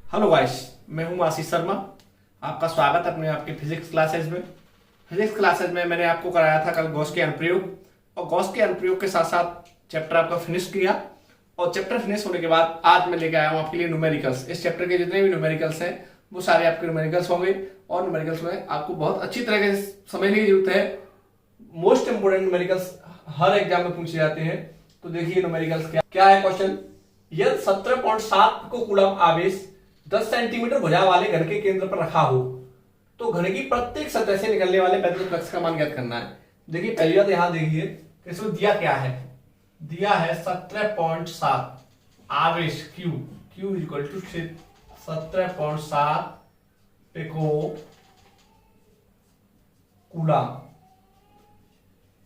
Hello guys, मैं हूं आशीष शर्मा। आपका स्वागत है अपने आपके फिजिक्स क्लासेज में। फिजिक्स क्लासेज में मैंने आपको कराया था कल गॉस के अनुप्रयोग, और गॉस के अनुप्रयोग के साथ साथ चैप्टर आपका फिनिश किया। और चैप्टर फिनिश होने के बाद आज मैं लेके आया हूं आपके लिए न्यूमेरिकल्स। इस चैप्टर के जितने भी न्यूमेरिकल्स हैं वो सारे आपके न्यूमेरिकल्स होंगे, और न्यूमेरिकल्स में आपको बहुत अच्छी तरह से समझने की जरूरत है। मोस्ट इंपोर्टेंट न्यूमेरिकल्स हर एग्जाम में पूछे जाते हैं। तो देखिए न्यूमेरिकल्स क्या है क्वेश्चन। यदि 17.7 को कूलम आवेश 10 सेंटीमीटर भुजा वाले घन के केंद्र पर रखा हो तो घन की प्रत्येक सतह से निकलने वाले विद्युत फ्लक्स का मान ज्ञात करना है। देखिए पहली बात यहां देखिए कि इसमें दिया क्या है। दिया है 17.7 आवेश Q equal to 17.7 pico coulomb.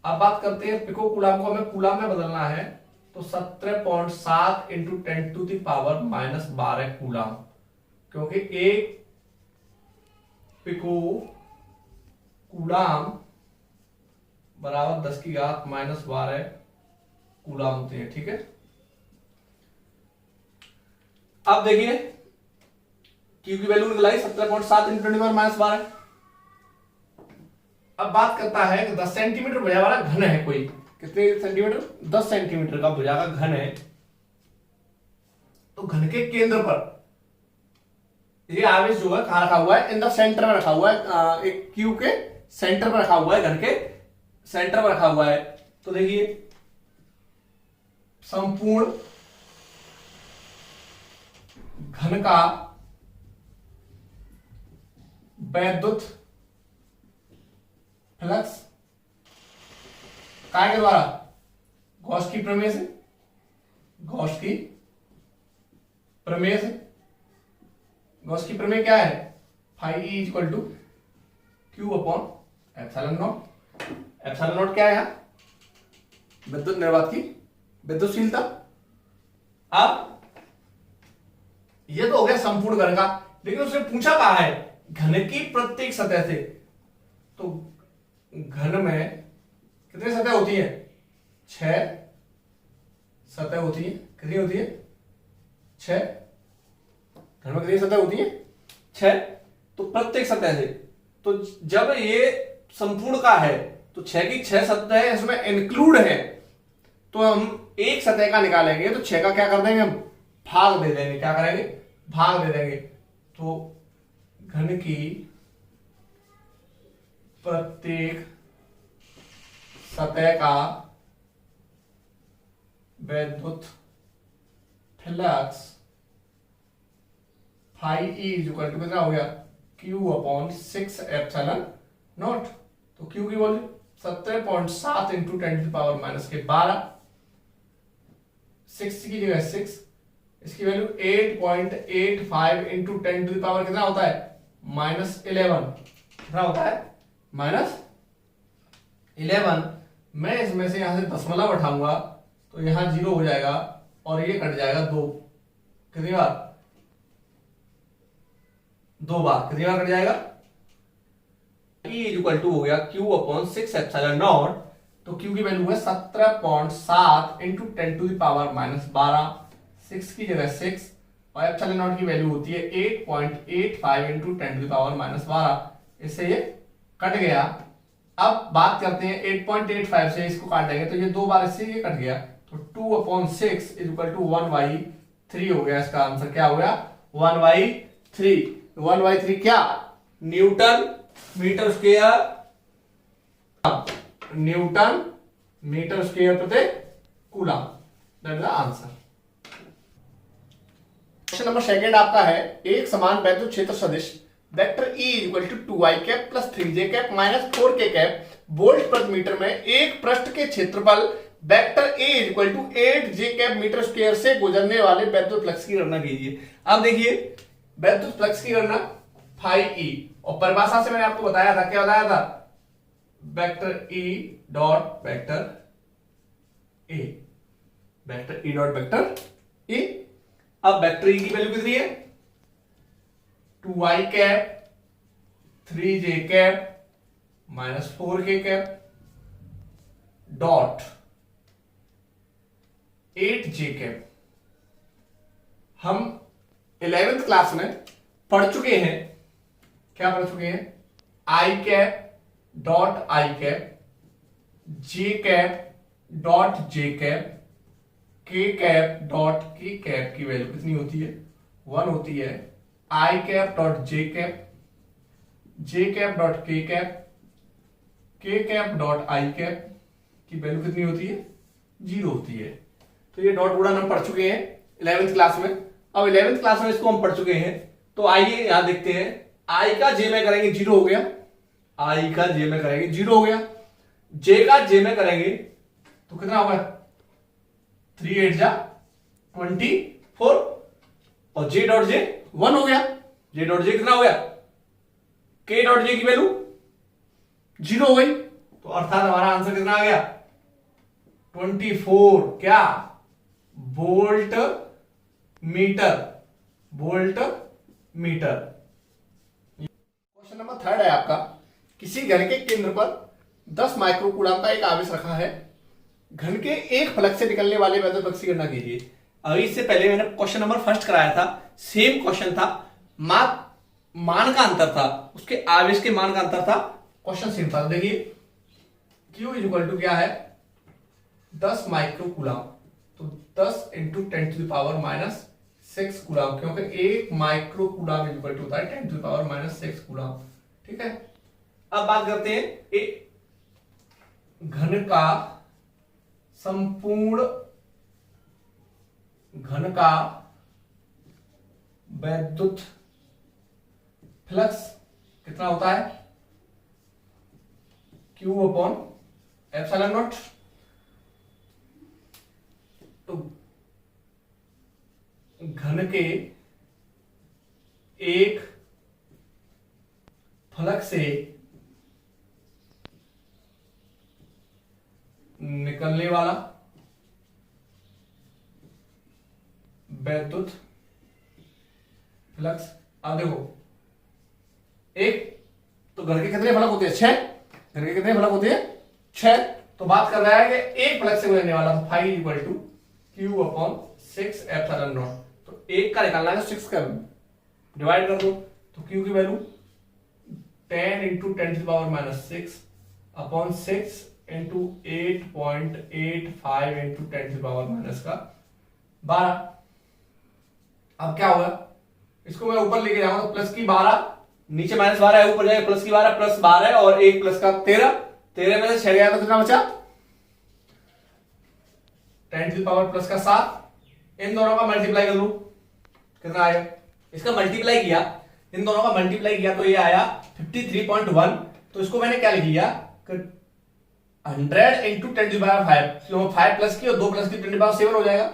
अब बात करते हैं पिको कूलम को हमें कूलम में बदलना है, तो 17.7 into 10 to the power -12 coulomb, क्योंकि एक पिको कूलम बराबर 10 की घात -12 कूलम होते हैं। ठीक है, अब देखिए Q की वैल्यू निकलाई 17.7 इंटू 10 -12। अब बात करता है कि 10 सेंटीमीटर भुजा वाला घन है कोई। कितने सेंटीमीटर? 10 सेंटीमीटर का भुजा का घन है। तो घन के केंद्र पर ये आवेश जो है कहां रखा हुआ है? इन द सेंटर में रखा हुआ है। एक Q के सेंटर पर रखा हुआ है, घन के सेंटर पर रखा हुआ है। तो देखिए संपूर्ण घन का वैद्युत फ्लक्स काय के द्वारा? गॉस की प्रमेय से। गॉस की प्रमेय से। गॉस की प्रमेय क्या है? Phi E equal to Q upon epsilon naught. Epsilon naught क्या है यहां? विद्युत निर्वात की विद्युतशीलता। अब ये तो हो गया संपूर्ण घन का, लेकिन उसने पूछा कहा है घन की प्रत्येक सतह से। तो घन में कितनी सतह होती है? 6 सतह होती है। कितनी होती है? 6। घन में कितनी सतह होती है? 6। तो प्रत्येक सतह से, तो जब ये संपूर्ण का है तो 6 की 6 सतह इसमें इंक्लूड है, तो हम एक सतह का निकालेंगे तो 6 का क्या कर देंगे? हम भाग दे देंगे। क्या करेंगे? भाग दे देंगे। तो घन की प्रत्येक सतह का वैद्युत flux phi E equal to कितना हो गया? Q upon 6 epsilon naught. तो Q की वैल्यू 17.7 इंटू 10 टू पावर -12। 6 की जगह 6, इसकी वैल्यू 8.85 इंटू 10 टू पावर कितना होता है? -11। कितना होता है? -11। मैं इसमें से यहां से दशमलव उठाऊंगा तो यहां 0 हो जाएगा और ये कट जाएगा 2। कितनी बार? 2 बार। कितनी बार कट जाएगा? E इक्वल टू हो गया Q अपॉन 6 एप्सिलॉन नॉट। तो Q की वैल्यू है 17.7 इंटू 10 टू पावर -12। 6 की जगह 6, और एप्सिलॉन नॉट की वैल्यू होती है 8.85 इंटू 10 टू पावर -12। इससे ये कट गया। अब बात करते हैं 8.85 से इसको काट देंगे तो ये 2 बार इससे ये कट गया, तो 2 अपॉन 6 इक्वल टू 1/3 हो गया। इसका आंसर क्या हो गया? 1/3। 1/3 क्या? Newton metre square. Newton metre square प्रति coulomb. That is the answer. Question number second आपका है, एक समान वैद्युत क्षेत्र सदिश vector E equal to 2i cap plus 3j cap minus 4k cap volt प्रति मीटर में एक पृष्ठ के क्षेत्रफल vector A equal to 8j cap metre square से गुजरने वाले वैद्युत फ्लक्स की गणना कीजिए। अब देखिए वैद्युत फ्लक्स की गणना फाई ई, और परिभाषा से मैंने आपको बताया था। क्या बताया था? Vector E dot vector A। Vector E dot vector A। अब वेक्टर E की वैल्यू कितनी है? 2i cap 3j cap minus 4k cap dot 8j cap. हम 11th क्लास में पढ़ चुके हैं, क्या पढ़ चुके हैं, I cap dot I cap, J cap dot J cap, K cap dot K cap की वैल्यू कितनी होती है, 1 होती है। I cap dot J cap, J cap dot K cap dot I cap की वैल्यू कितनी होती है, 0 होती है। तो ये डॉट गुणन हम पढ़ चुके हैं 11th क्लास में। अब 11th क्लास में इसको हम पढ़ चुके हैं, तो आइए यहां देखते हैं। आई का जे में करेंगे 0 हो गया, आई का जे में करेंगे 0 हो गया, जे का जे में करेंगे तो कितना होगा, 3 8 जा 24 और जे डॉट जे 1 हो गया, जे डॉट जे कितना हो गया, के डॉट जे की वैल्यू 0 हो गई। तो अर्थात हमारा आंसर कितना आ गया, 24 क्या, volt meter, volt meter. Question number 3 है आपका, किसी घन के केंद्र पर 10 माइक्रोकूलम का एक आवेश रखा है, घन के एक फलक से निकलने वाले वैद्युत फ्लक्स की गणना कीजिए। अभी इससे पहले मैंने क्वेश्चन नंबर 1 कराया था, सेम क्वेश्चन था, मान का अंतर था, उसके आवेश के मान का अंतर था, क्वेश्चन सेम था। देखिए Q इक्वल टू क्या है, 10 माइक्रोकूलम, तो 10 इंटू 10⁻⁻6 कूलम, क्योंकि एक माइक्रोकूलम इक्वल टू होता है 10⁻⁻6 कूलम। ठीक है, अब बात करते हैं एक घन का संपूर्ण घन का वैद्युत फ्लक्स कितना होता है, Q अपॉन एप्सिलॉन नॉट। तो घन के एक फलक से निकलने वाला वैद्युत फ्लक्स, अब देखो एक, तो घन के कितने फलक होते हैं, 6, घन के कितने फलक होते हैं, 6। तो बात कर रहा है कि एक फलक से गुजरने वाला, तो 5 equal to Q upon 6 epsilon naught. तो एक का निकालना है तो 6 का डिवाइड कर दो, तो Q की value 10 into 10⁻⁻6 upon 6 into 8.85 into 10⁻⁻12। अब क्या होगा, इसको मैं ऊपर लेके जाऊंगा तो प्लस की 12, नीचे -12 है, ऊपर जाएगा प्लस की 12, प्लस 12 और 1 प्लस का 13, 13 में से 6 गया तो कितना बचा, 10⁻प्लस का 7। इन दोनों का मल्टीप्लाई कर लू, कितना आएगा, इसका मल्टीप्लाई किया, इन दोनों का मल्टीप्लाई किया तो ये आया 53.1। तो इसको मैंने क्या लिख लिया, 100 इंटू 10⁵, 5 प्लस की और 2 प्लस की 10⁻7 हो जाएगा।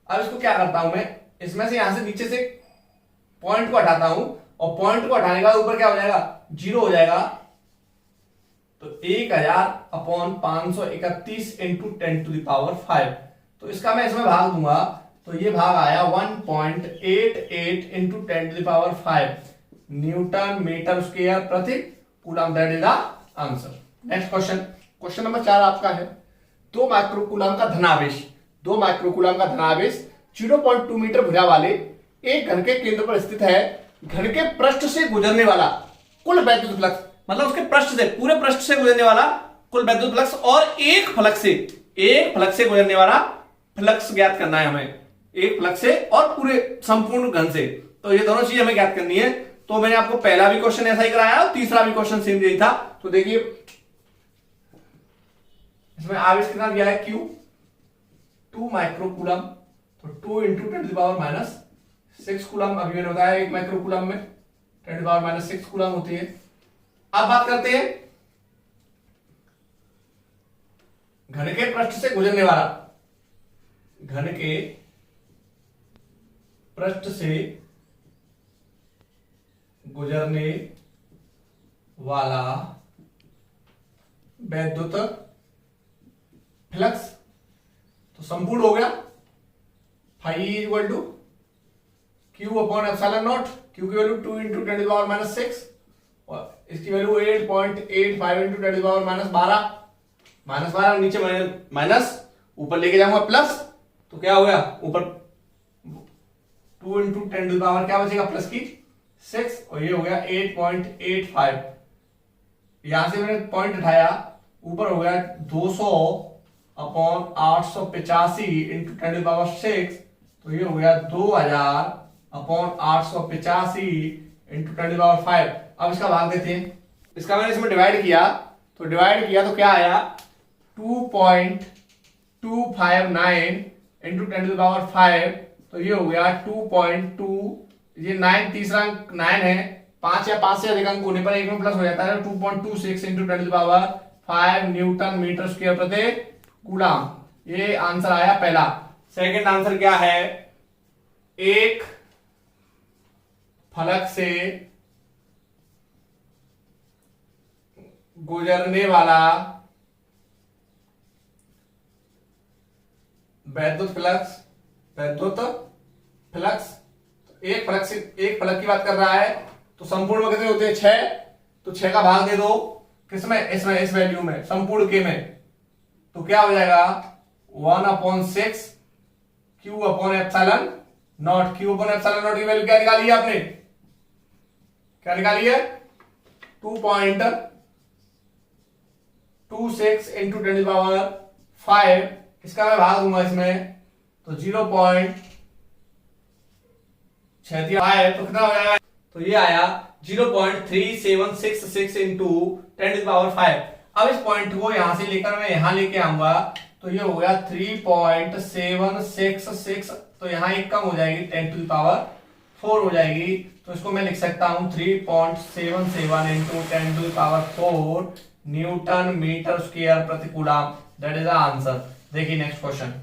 अब इसको क्या करता हूं मैं, इसमें से यहां से नीचे से पॉइंट को हटाता हूं, और पॉइंट को हटाने के बाद ऊपर क्या हो जाएगा, 0 हो जाएगा। तो 1000 अपॉन 531 इंटू 10⁵। तो इसका मैं इसमें भाग दूंगा, तो ये भाग आया 1.88 इंटू 10⁵ न्यूटन मीटर स्क्वायर प्रति coulomb. That is the answer. Next question, question number 4 आपका है, 2 माइक्रोकूलम का धनावेश, 2 माइक्रोकूलम का धनावेश 0.2 मीटर भुजा वाले एक घन के केंद्र पर स्थित है। घन के पृष्ठ से गुजरने वाला कुल वैद्युत फ्लक्स, मतलब उसके पृष्ठ से, पूरे पृष्ठ से गुजरने वाला कुल वैद्युत फ्लक्स, और एक फलक से गुजरने वाला फ्लक्स ज्ञात करना है हमें, एक फ्लक्स से और पूरे संपूर्ण घन से। तो ये दोनों चीज हमें ज्ञात करनी है। तो मैंने आपको पहला भी क्वेश्चन ऐसा ही कराया और तीसरा भी क्वेश्चन सेम यही था। तो देखिए इसमें आवेश कितना दिया है, Q 2 माइक्रोकूलम, तो 2 इंटू 10⁻⁻6 कूलम। अभी मैंने बताया एक माइक्रोकूलम में 10⁻⁻6 कूलम होती है। अब बात करते हैं घन के पृष्ठ से गुजरने वाला, घन के पृष्ठ से गुजरने वाला वैद्युत फ्लक्स। तो संपूर्ण हो गया, phi equal to Q upon epsilon naught. Q की वैल्यू 2 इंटू 10⁻6 और इसकी वैल्यू 8.85 इंटू 10⁻12, -12 नीचे माइनस, ऊपर लेके जाऊंगा प्लस, तो क्या हो गया, ऊपर 2 इंटू 10 टू द पावर क्या बचेगा प्लस की 6 और ये हो गया 8.85। यहां से मैंने पॉइंट उठाया ऊपर हो गया 200 upon 885 into 10 to the power 6 तो ये हो गया 2000 upon 885 into 10 to the power 5। अब इसका भाग देते हैं। इसका मैंने इसमें डिवाइड किया तो क्या आया 2.259 इंटू 10 टू द पावर 5 तो ये हो गया 2.2। ये 9 तीसरा अंक 9 है, 5 या 5 से अधिक अंक होने पर एक में प्लस हो जाता है। 2.26 into 10 to the power 5 newton metre square प्रति कूलम। ये आंसर आया पहला। सेकंड आंसर क्या है, एक फलक से गुजरने वाला वैद्युत फ्लक्स एक फलक की बात कर रहा है तो संपूर्ण में कितने होते हैं 6, तो 6 का भाग दे दो किसमें, इसमें इस वैल्यू में संपूर्ण के में, तो क्या हो जाएगा 1/6 Q upon epsilon naught. Q upon epsilon not की वैल्यू क्या निकाली है आपने, क्या निकाली है 2.26 इंटू 10 टू द पावर 5। इसका मैं भाग दूंगा इसमें तो 0.65 तो कितना हो जाएगा, तो ये आया 0.3766 इंटू 10 टू द पावर 5। अब इस पॉइंट को यहां से लेकर मैं यहां लेके आऊंगा तो ये हो गया 3.766 तो यहां एक कम हो जाएगी 10 टू द पावर 4 हो जाएगी। तो इसको मैं लिख सकता हूं 3.77 into 10 to the power 4 newton metre square प्रति coulomb. That is the answer. देखिए नेक्स्ट क्वेश्चन।